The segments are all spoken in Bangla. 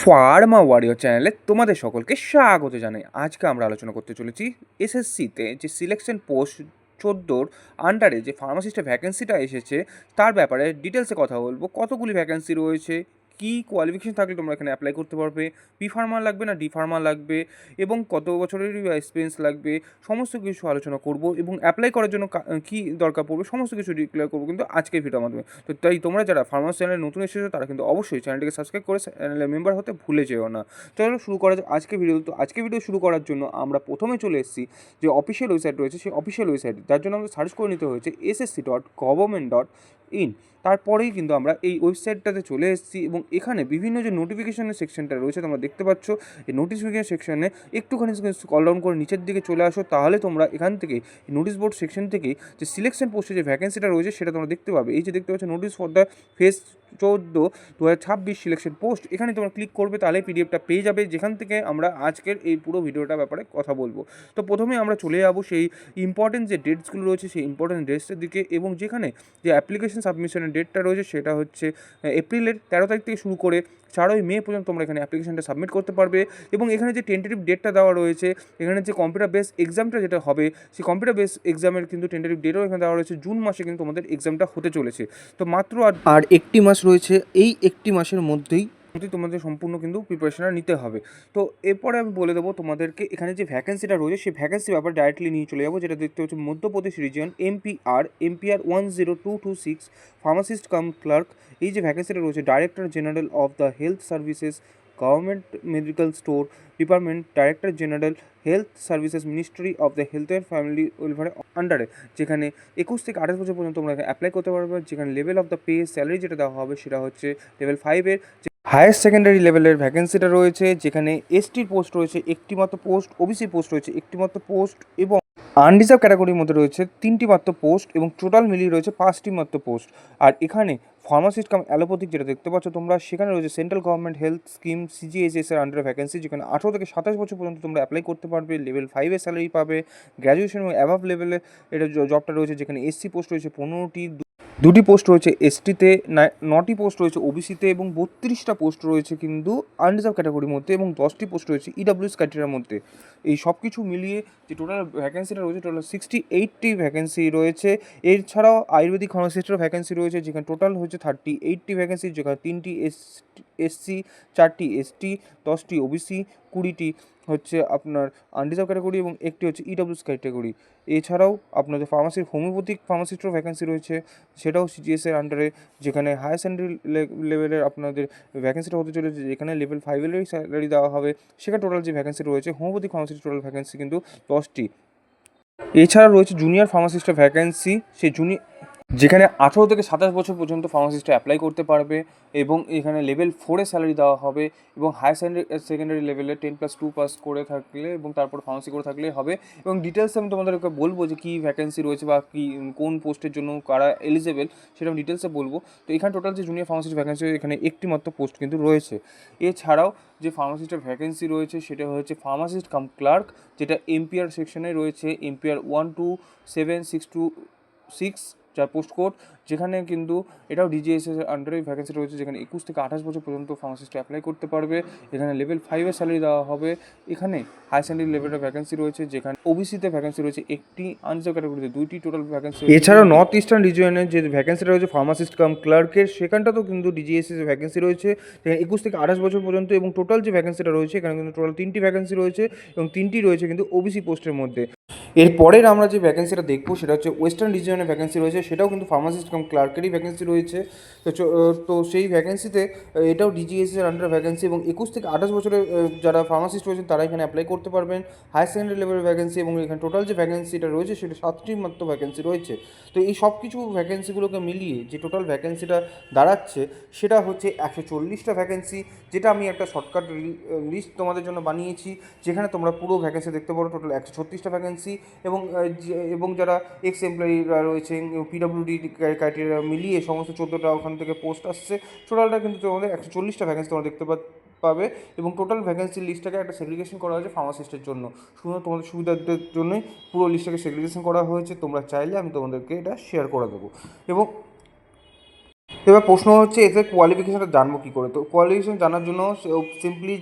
ফার্মা ওয়ারিয়র চ্যানেলে তোমাদের সকলকে স্বাগত জানাই। আজকে আমরা আলোচনা করতে চলেছি এসএসসিতে যে সিলেকশন পোস্ট 14 আন্ডারে যে ফার্মাসিস্টের ভ্যাকেন্সিটা এসেছে তার ব্যাপারে ডিটেলসে কথা বলবো। কতগুলি ভ্যাকেন্সি রয়েছে, কী কোয়ালিফিকেশন থাকলে তোমরা এখানে অ্যাপ্লাই করতে পারবে, বি ফার্মা লাগবে না ডি ফার্মা লাগবে, এবং কত বছরের এক্সপিরিয়েন্স লাগবে, সমস্ত কিছু আলোচনা করব এবং অ্যাপ্লাই করার জন্য কী দরকার পড়বে সমস্ত কিছু ডিক্লেয়ার করবো কিন্তু আজকের ভিডিওর মাধ্যমে। তো তাই তোমরা যারা ফার্মাসি চ্যানেলে নতুন এসেছো তারা কিন্তু অবশ্যই চ্যানেলটিকে সাবস্ক্রাইব করে চ্যানেলের মেম্বার হতে ভুলে যেও না। চলো শুরু করা যাক আজকে ভিডিও। তো আজকে ভিডিও শুরু করার জন্য আমরা প্রথমে চলে এসেছি যে অফিসিয়াল ওয়েবসাইট রয়েছে, সেই অফিসিয়াল ওয়েবসাইট যার জন্য আমাদের সার্চ করে নিতে হয়েছে ssc.government.in। তারপরেই কিন্তু আমরা এই ওয়েবসাইটটাতে চলে এসেছি এবং এখানে বিভিন্ন যে নোটিফিকেশনের সেকশনটা রয়েছে তোমরা দেখতে পাচ্ছ। এই নোটিফিকেশন সেকশনে একটুখানি স্ক্রল ডাউন করে নিচের দিকে চলে আসো, তাহলে তোমরা এখান থেকে নোটিশ বোর্ড সেকশন থেকে যে সিলেকশন পোস্টে যে ভ্যাকেন্সিটা রয়েছে সেটা তোমরা দেখতে পাবে। এই যে দেখতে পাচ্ছ notice for the phase 14/2026 selection post, এখানে তোমরা ক্লিক করবে তাহলে পিডিএফটা পেয়ে যাবে, যেখান থেকে আমরা আজকের এই পুরো ভিডিওটার ব্যাপারে কথা বলবো। তো প্রথমে আমরা চলে যাবো সেই ইম্পর্টেন্ট যে ডেটসগুলো রয়েছে সেই ইম্পর্টেন্ট ডেটসের দিকে, এবং যেখানে যে অ্যাপ্লিকেশন সাবমিশনের ডেটটা রয়েছে সেটা হচ্ছে এপ্রিলের 13 তারিখ থেকে শুরু করে 4 মে পর্যন্ত তোমরা এখানে অ্যাপ্লিকেশনটা সাবমিট করতে পারবে। এবং এখানে যে টেন্টেটিভ ডেটটা দেওয়া রয়েছে, এখানে যে কম্পিউটার বেস এক্সামটা যেটা হবে সেই কম্পিউটার বেস এক্সামের কিন্তু টেন্টেটিভ ডেটও এখানে দেওয়া রয়েছে। জুন মাসে কিন্তু তোমাদের এক্সামটা হতে চলেছে। তো মাত্র আর একটি মাস রয়েছে, এই একটি মাসের মধ্যেই তোমাদের সম্পূর্ণ কিন্তু প্রিপারেশনটা নিতে হবে। তো এরপরে আমি বলে দেবো তোমাদেরকে এখানে যে ভ্যাকেন্সিটা রয়েছে সেই ভ্যাকেন্সির ব্যাপারে ডাইরেক্টলি নিয়ে চলে যাবো, যেটা দেখতে হচ্ছে Madhya Pradesh region MPR 10226 pharmacist cum clerk. এই যে ভ্যাকেন্সিটা রয়েছে director general of the health services government medical store department, director general health services ministry of the health and family welfare আন্ডারে, যেখানে 21 থেকে 28 বছর পর্যন্ত তোমরা অ্যাপ্লাই করতে পারবে। যেখানে level of the pay salary যেটা দেওয়া হবে সেটা হচ্ছে লেভেল 5-এর হায়ার সেকেন্ডারি লেভেলের ভ্যাকেন্সিটা রয়েছে, যেখানে এসটির পোস্ট রয়েছে একটি মাত্র পোস্ট, ওবিসি পোস্ট রয়েছে একটি মাত্র পোস্ট, এবং আনরিজার্ভ ক্যাটাগরির মধ্যে রয়েছে 3টি মাত্র পোস্ট, এবং টোটাল মিলিয়ে রয়েছে 5টি মাত্র পোস্ট। আর এখানে ফার্মাসিস্ট কাম অ্যালোপ্যাথিক যেটা দেখতে পাচ্ছ তোমরা, সেখানে রয়েছে central government health scheme CGHS এর আন্ডারে ভ্যাকেন্সি, যেখানে 18 থেকে 27 বছর পর্যন্ত তোমরা অ্যাপ্লাই করতে পারবে। লেভেল 5-এর স্যালারি পাবে। গ্র্যাজুয়েশন এবং অ্যাভাব লেভেলে এটা জবটা রয়েছে, যেখানে এসসি পোস্ট রয়েছে 15টি, 2টি পোস্ট রয়েছে এসটিতে, 9টি পোস্ট রয়েছে ওবিসিতে, এবং 32টা পোস্ট রয়েছে কিন্তু আনরিজার্ভ ক্যাটাগরির মধ্যে, এবং 10টি পোস্ট রয়েছে ইডাব্লিউএস ক্রাইটেরিয়ার মধ্যে। এই সব কিছু মিলিয়ে যে টোটাল ভ্যাকেন্সিটা রয়েছে টোটাল 68টি ভ্যাকেন্সি রয়েছে। এছাড়াও আয়ুর্বেদিক ফার্মাসিস্টেরও ভ্যাকেন্সি রয়েছে, যেখানে টোটাল হচ্ছে 38টি ভ্যাকেন্সি, যেখানে 3টি এসসি, 4টি এসটি, 10টি ওবিসি, 20টি হচ্ছে আপনার আনরিজার্ভ ক্যাটাগরি, এবং একটি হচ্ছে ইডাব্লিউএস ক্যাটাগরি। এছাড়াও আপনাদের ফার্মাসির হোমিওপ্যাথিক ফার্মাসিস্টেরও ভ্যাকেন্সি রয়েছে, সেটাও সিজিএসের আন্ডারে, যেখানে হায়ার সেকেন্ডারি লেভেলের আপনাদের ভ্যাকেন্সিটা হতে চলেছে, যেখানে লেভেল 5-এরই স্যালারি দেওয়া হবে। সেখানে টোটাল যে ভ্যাকেন্সি রয়েছে হোমিওপ্যাথিক ফার্মাসিস্ট টোটাল ভ্যাকেন্সি কিন্তু 10টি। এছাড়া রয়েছে জুনিয়র ফার্মাসিস্টের ভ্যাকেন্সি, সেই যেখানে 18 থেকে 27 বছর পর্যন্ত ফার্মাসিস্টরা অ্যাপ্লাই করতে পারবে, এবং এখানে লেভেল 4-এ স্যালারি দেওয়া হবে, এবং হায়ার সেকেন্ডারি লেভেলে 10+2 পাস করে থাকলে এবং তারপর ফার্মাসি করে থাকলে হবে। এবং ডিটেলস আমি তোমাদেরকে বলবো যে কী ভ্যাকেন্সি রয়েছে বা কী কোন পোস্টের জন্য কারা এলিজেবল সেটা আমি ডিটেলসে বলবো। তো এখানে টোটাল যে জুনিয়র ফার্মাসিস্ট ভ্যাকেন্সি এখানে একটি মাত্র পোস্ট কিন্তু রয়েছে। এছাড়াও যে ফার্মাসিস্টের ভ্যাকেন্সি রয়েছে সেটা হচ্ছে ফার্মাসিস্ট কাম ক্লার্ক, যেটা এমপিআর সেকশনে রয়েছে, এমপিআর 127626 যার পোস্ট কোড, যেখানে কিন্তু এটাও ডিজিএসএস এর আন্ডারে ভ্যাকেন্সি রয়েছে, যেখানে 21 থেকে 28 বছর পর্যন্ত ফার্মাসিস্ট অ্যাপ্লাই করতে পারবে। এখানে লেভেল 5-এর স্যালারি দেওয়া হবে। এখানে হাই সেকেন্ডারি লেভেলের ভ্যাকেন্সি রয়েছে, যেখানে ওবিসিতে ভ্যাকেন্সি রয়েছে একটি, আনরিজার্ভ ক্যাটাগরিতে 2টি, টোটাল ভ্যাকেন্সি। এছাড়াও নর্থ ইস্টার্ন রিজিয়নের যে ভ্যাকেন্সিটা রয়েছে ফার্মাসিস্ট কাম ক্লার্কের, সেখানটাতেও কিন্তু ডিজিএসএস এর ভ্যাকেন্সি রয়েছে, যেখানে 21 থেকে 28 বছর পর্যন্ত, এবং টোটাল যে ভ্যাকেন্সিটা রয়েছে এখানে কিন্তু টোটাল 3টি ভ্যাকেন্সি রয়েছে, এবং 3টি রয়েছে কিন্তু ওবিসি পোস্টের মধ্যে। এরপরের আমরা যে ভ্যাকেন্সিটা দেখবো সেটা হচ্ছে ওয়েস্টার্ন রিজিয়নের ভ্যাকেন্সি রয়েছে, সেটাও কিন্তু ফার্মাসিস্ট কাম ক্লার্কেরই ভ্যাকেন্সি রয়েছে। তো সেই ভ্যাকেন্সিতে এটাও ডিজিএস এর আন্ডার ভ্যাকেন্সি, এবং 21 থেকে 28 বছরের যারা ফার্মাসিস্ট রয়েছেন তারা এখানে অ্যাপ্লাই করতে পারবেন। হায়ার সেকেন্ডারি লেভেলের ভ্যাকেন্সি, এবং এখানে টোটাল যে ভ্যাকেন্সিটা রয়েছে সেটা 7টি মাত্র ভ্যাকেন্সি রয়েছে। তো এই সব কিছু ভ্যাকেন্সিগুলোকে মিলিয়ে যে টোটাল ভ্যাকেন্সিটা দাঁড়াচ্ছে সেটা হচ্ছে 140টা ভ্যাকেন্সি, যেটা আমি একটা শর্টকাট লিস্ট তোমাদের জন্য বানিয়েছি, যেখানে তোমরা পুরো ভ্যাকেন্সি দেখতে পারো। টোটাল 136টা ভ্যাকেন্সি, এবং যারা এক্স এমপ্লয়িরা রয়েছেন পিডব্লিউডি ক্রাইটেরিয়া মিলিয়ে সমস্ত 14টা ওখান থেকে পোস্ট আসছে। টোটালটা কিন্তু তোমাদের 140টা ভ্যাকেন্সি তোমরা দেখতে পাবে, এবং টোটাল ভ্যাকেন্সির লিস্টটাকে একটা সেগ্রিগেশন করা হয়েছে ফার্মাসিস্টের জন্য। শুধু তোমাদের সুবিধার্থের জন্যই পুরো লিস্টটাকে সেগ্রিগেশন করা হয়েছে। তোমরা চাইলে আমি তোমাদেরকে এটা শেয়ার করে দেবো। এবং এবার প্রশ্ন হচ্ছে এতে কোয়ালিফিকেশানটা জানবো কী করে। তো কোয়ালিফিকেশান জানার জন্য সিম্পলি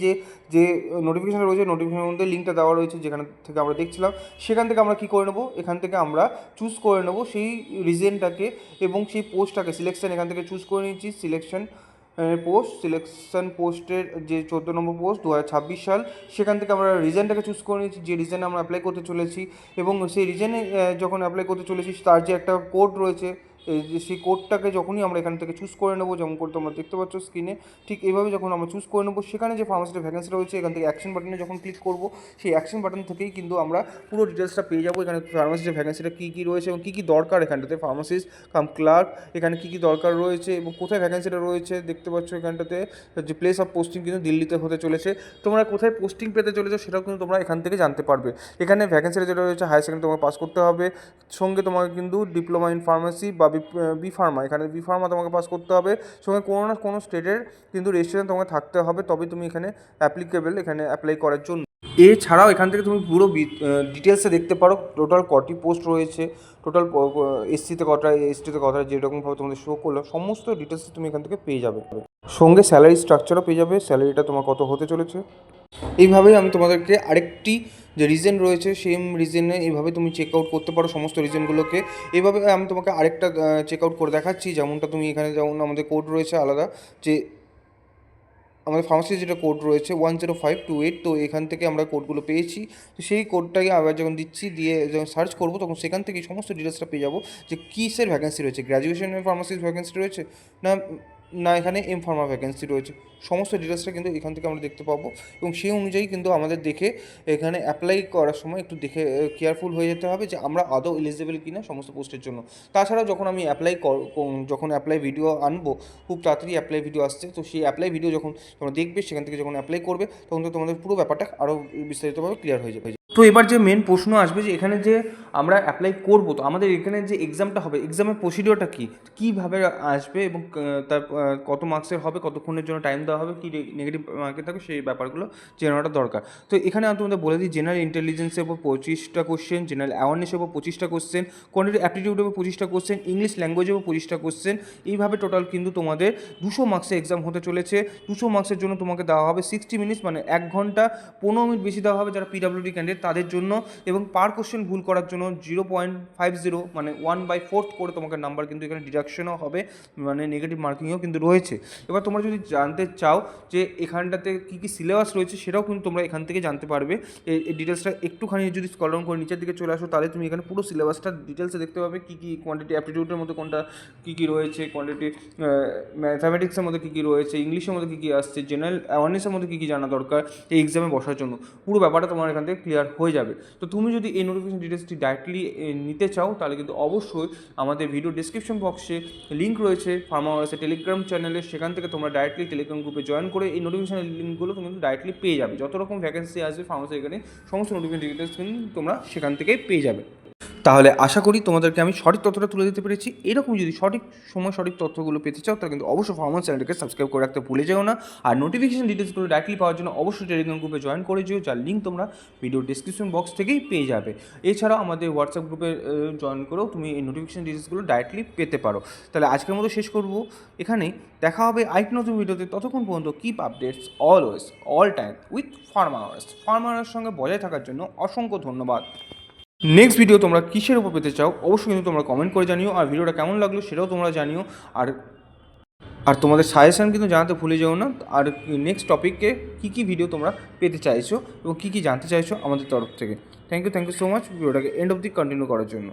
যে নোটিফিকেশান রয়েছে, নোটিফিকেশানের মধ্যে লিঙ্কটা দেওয়া রয়েছে যেখান থেকে আমরা দেখছিলাম, সেখান থেকে আমরা কী করে নেবো, এখান থেকে আমরা চুজ করে নেবো সেই রিজনটাকে এবং সেই পোস্টটাকে। সিলেকশান এখান থেকে চুজ করে নিচ্ছি, সিলেকশন পোস্টের যে 14 নম্বর পোস্ট 2026 সাল, সেখান থেকে আমরা রিজনটাকে চুজ করে নিচ্ছি যে রিজনে আমরা অ্যাপ্লাই করতে চলেছি। এবং সেই রিজনে যখন অ্যাপ্লাই করতে চলেছি তার যে একটা কোড রয়েছে, সেই কোডটাকে যখনই আমরা এখান থেকে চুজ করে নেবো, যেমন করে তোমরা দেখতে পাচ্ছ স্ক্রিনে, ঠিক এইভাবে যখন আমরা চুজ করে নেবো, সেখানে যে ফার্মাসিস্টের ভ্যাকেন্সি রয়েছে এখান থেকে অ্যাকশন বাটনে যখন ক্লিক করবো, সেই অ্যাকশন বাটন থেকেই কিন্তু আমরা পুরো ডিটেলসটা পেয়ে যাবো। এখানে ফার্মাসিস্টের ভ্যাকেন্সিটা কী কী রয়েছে এবং কী কী দরকার এখানটাতে, ফার্মাসিস্ট কাম ক্লার্ক এখানে কী কী দরকার রয়েছে এবং কোথায় ভ্যাকেন্সিটা রয়েছে দেখতে পাচ্ছ। এখানটাতে যে প্লেস অফ পোস্টিং কিন্তু দিল্লিতে হতে চলেছে। তোমরা কোথায় পোস্টিং পেতে চলেছো সেটাও কিন্তু তোমরা এখান থেকে জানতে পারবে। এখানে ভ্যাকেন্সিটা যেটা রয়েছে, হায়ার সেকেন্ডারি তোমাকে পাস করতে হবে, সঙ্গে তোমাকে কিন্তু ডিপ্লোমা ইন ফার্মাসি বা বি ফার্মা, এখানে বি ফার্মা তোমাকে পাস করতে হবে, সঙ্গে কোনো না কোনো স্টেটের কিন্তু রেজিস্ট্রেশন তোমাকে থাকতে হবে, তবে তুমি এখানে অ্যাপ্লিকেবল এখানে অ্যাপ্লাই করার জন্য। এছাড়াও এখান থেকে তুমি পুরো ডিটেলসে দেখতে পারো টোটাল কটি পোস্ট রয়েছে, টোটাল এসসিতে কটা, এসটিতে কটা, যেরকমভাবে তোমাদের শো করলো সমস্ত ডিটেলস তুমি এখান থেকে পেয়ে যাবে। সঙ্গে স্যালারি স্ট্রাকচারও পেয়ে যাবে, স্যালারিটা তোমার কত হতে চলেছে। এইভাবেই আমি তোমাদেরকে আরেকটি যে রিজন রয়েছে সেম রিজনে এইভাবে তুমি চেক আউট করতে পারো সমস্ত রিজনগুলোকে। এইভাবে আমি তোমাকে আরেকটা চেক আউট করে দেখাচ্ছি, যেমনটা তুমি এখানে যেমন আমাদের কোড রয়েছে আলাদা, যে আমাদের ফার্মাসির যেটা কোড রয়েছে 10528, তো এখান থেকে আমরা কোডগুলো পেয়েছি। তো সেই কোডটাকে আবার যখন দিচ্ছি, দিয়ে যখন সার্চ করবো, তখন সেখান থেকেই সমস্ত ডিটেলসটা পেয়ে যাবো যে কিসের ভ্যাকেন্সি রয়েছে, গ্র্যাজুয়েশনের ফার্মাসির ভ্যাকেন্সি রয়েছে না না এখানে এম ফার্মা ভ্যাকেন্সি রয়েছে, সমস্ত ডিটেলসটা কিন্তু এখান থেকে আমরা দেখতে পাবো। এবং সেই অনুযায়ী কিন্তু আমাদের দেখে এখানে অ্যাপ্লাই করার সময় একটু দেখে কেয়ারফুল হয়ে যেতে হবে যে আমরা আদৌ এলিজিবল কিনা সমস্ত পোস্টের জন্য। তাছাড়াও যখন আমি যখন অ্যাপ্লাই ভিডিও আনবো, খুব তাড়াতাড়ি অ্যাপ্লাই ভিডিও আসছে, তো সেই অ্যাপ্লাই ভিডিও যখন তোমরা দেখবে, সেখান থেকে যখন অ্যাপ্লাই করবে, তখন তো তোমাদের পুরো ব্যাপারটা আরও বিস্তারিতভাবে ক্লিয়ার হয়ে যাবে। তো এবার যে মেন প্রশ্ন আসবে যে এখানে যে আমরা অ্যাপ্লাই করবো, তো আমাদের এখানে যে এক্সামটা হবে, এক্সামের প্রসিডিওরটা কীভাবে আসবে এবং তার কত মার্কসের হবে, কতক্ষণের জন্য টাইম দেওয়া হবে, কী নেগেটিভ মার্কেট থাকবে, সেই ব্যাপারগুলো জেনারেটা দরকার। তো এখানে আমি তোমাদের বলে দিই, জেনারেল ইন্টেলিজেন্সের উপর 25টা কোশ্চেন, জেনারেল অ্যাওয়ারনেসের উপর 25টা কোশ্চেন, কোয়ান্টিটিভ অ্যাপটিটিউডের উপর 25টা কোশ্চেন, ইংলিশ ল্যাঙ্গুয়েজের উপর 25টা কোশ্চেন। এইভাবে টোটাল কিন্তু তোমাদের 200 মার্কসের এক্সাম হতে চলেছে। 200 মার্কসের জন্য তোমাকে দেওয়া হবে 60 মিনিটস, মানে 1 ঘন্টা 15 মিনিট বেশি দেওয়া হবে যারা পিডাব্লিউডি ক্যান্ডিডেট তাদের জন্য। এবং পার কোশ্চেন ভুল করার জন্য 0.50 মানে 1/4 করে তোমাকে নাম্বার কিন্তু এখানে ডিডাকশনও হবে, মানে নেগেটিভ মার্কিংও কিন্তু রয়েছে। এবার তোমরা যদি জানতে চাও যে এখানটাতে কী কী সিলেবাস রয়েছে, সেটাও কিন্তু তোমরা এখান থেকে জানতে পারবে। এই ডিটেলসটা একটুখানি যদি স্ক্রল ডাউন করে নিচের দিকে চলে আসো, তাহলে তুমি এখানে পুরো সিলেবাসটা ডিটেলসে দেখতে পাবে, কী কী কোয়ান্টিটি অ্যাপটিটিউডের মধ্যে কোনটা কী কী রয়েছে, কোয়ান্টিটি ম্যাথামেটিক্সের মধ্যে কী কী রয়েছে, ইংলিশের মধ্যে কী কী আসছে, জেনারেল অ্যাওয়ারনেসের মধ্যে কী কী জানা দরকার এই এক্সামে বসার জন্য। পুরো ব্যাপারটা তোমার এখান থেকে ক্লিয়ার হয়ে যাবে। তো তুমি যদি এই নোটিফিকেশন ডিটেলসটি ডাইরেক্টলি নিতে চাও, তাহলে কিন্তু অবশ্যই আমাদের ভিডিও ডিসক্রিপশন বক্সে লিঙ্ক রয়েছে ফার্মা ওয়ার্সের টেলিগ্রাম চ্যানেলে, সেখান থেকে তোমরা ডাইরেক্টলি টেলিগ্রাম গ্রুপে জয়েন করে এই নোটিফিকেশনের লিঙ্কগুলো তুমি কিন্তু ডাইরেক্টলি পেয়ে যাবে। যত রকম ভ্যাকেন্সি আসবে ফার্মাসি, এখানে সমস্ত নোটিফিকেশন ডিটেলস কিন্তু তোমরা সেখান থেকেই পেয়ে যাবে। তাহলে আশা করি তোমাদেরকে আমি সঠিক তথ্যটা তুলে দিতে পেরেছি। এরকম যদি সঠিক সময় সঠিক তথ্যগুলো পেতে চাও, তাহলে কিন্তু অবশ্যই ফার্মাস চ্যানেলটাকে সাবস্ক্রাইব করে রাখতে ভুলে যেও না। আর নোটিফিকেশন ডিটেলসগুলো ডাইরেক্টলি পাওয়ার জন্য অবশ্যই টেলিগ্রাম গ্রুপে জয়েন করে যেও, যার লিঙ্ক তোমরা ভিডিও ডিসক্রিপশন বক্স থেকেই পেয়ে যাবে। এছাড়াও আমাদের হোয়াটসঅ্যাপ গ্রুপে জয়েন করেও তুমি এই নোটিফিকেশন ডিটেলসগুলো ডাইরেক্টলি পেতে পারো। তাহলে আজকের মতো শেষ করবো এখানেই। দেখা হবে আরেকটি নতুন ভিডিওতে। ততক্ষণ পর্যন্ত keep updates always all time with Pharma Wars. Pharma ওয়ার্সের সঙ্গে বজায় থাকার জন্য অসংখ্য ধন্যবাদ। নেক্সট ভিডিও তোমরা কিসের উপর পেতে চাও অবশ্যই কিন্তু তোমরা কমেন্ট করে জানিও, আর ভিডিওটা কেমন লাগলো সেটাও তোমরা জানিও। আর আর তোমাদের সাজেশান কিন্তু জানাতে ভুলে যেও না। আর নেক্সট টপিকে কী কী ভিডিও তোমরা পেতে চাইছো এবং কী কী জানতে চাইছো আমাদের তরফ থেকে। থ্যাংক ইউ সো মাচ ভিডিওটাকে এন্ড অবধি কন্টিনিউ করার জন্য।